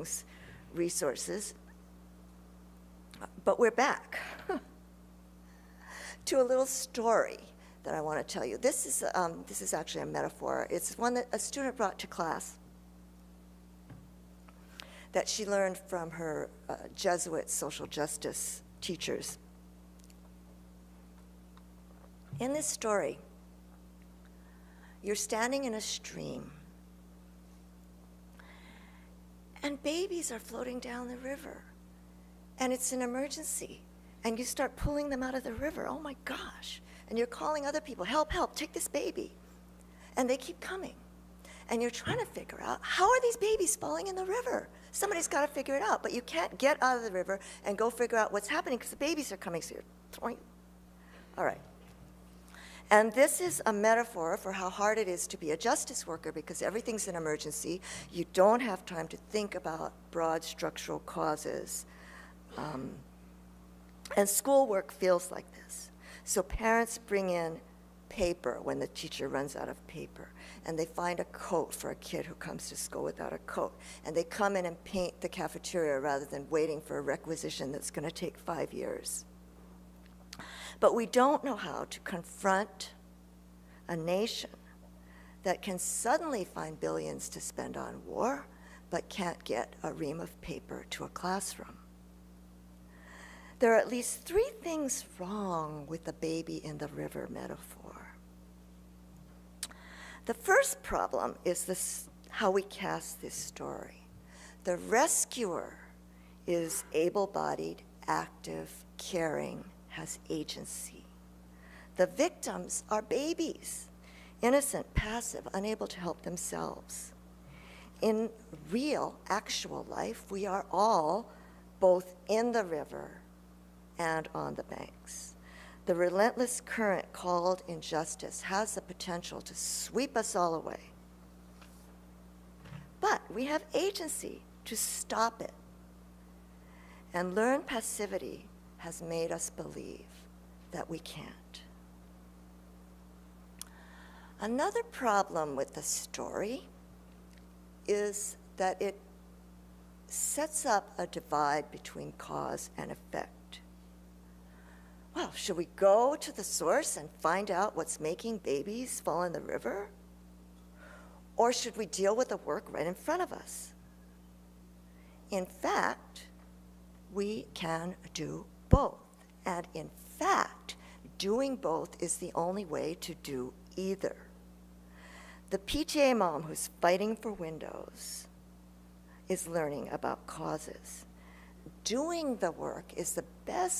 those resources. But we're back to a little story that I want to tell you. This is actually a metaphor. It's one that a student brought to class that she learned from her Jesuit social justice teachers. In this story, you're standing in a stream, and babies are floating down the river, and it's an emergency, and you start pulling them out of the river. Oh my gosh. And you're calling other people, help, help, take this baby. And they keep coming. And you're trying to figure out, how are these babies falling in the river? Somebody's got to figure it out, but you can't get out of the river and go figure out what's happening because the babies are coming, so you're throwing. All right. And this is a metaphor for how hard it is to be a justice worker because everything's an emergency. You don't have time to think about broad structural causes. And schoolwork feels like this. So parents bring in paper when the teacher runs out of paper, and they find a coat for a kid who comes to school without a coat, and they come in and paint the cafeteria rather than waiting for a requisition that's going to take 5 years. But we don't know how to confront a nation that can suddenly find billions to spend on war, but can't get a ream of paper to a classroom. There are at least 3 things wrong with the baby in the river metaphor. The first problem is this, how we cast this story. The rescuer is able-bodied, active, caring, has agency. The victims are babies, innocent, passive, unable to help themselves. In real, actual life, we are all both in the river and on the banks. The relentless current called injustice has the potential to sweep us all away. But we have agency to stop it. And learned passivity has made us believe that we can't. Another problem with the story is that it sets up a divide between cause and effect. Well, should we go to the source and find out what's making babies fall in the river? Or should we deal with the work right in front of us? In fact, we can do both. And in fact, doing both is the only way to do either. The PTA mom who's fighting for windows is learning about causes. Doing the work is the best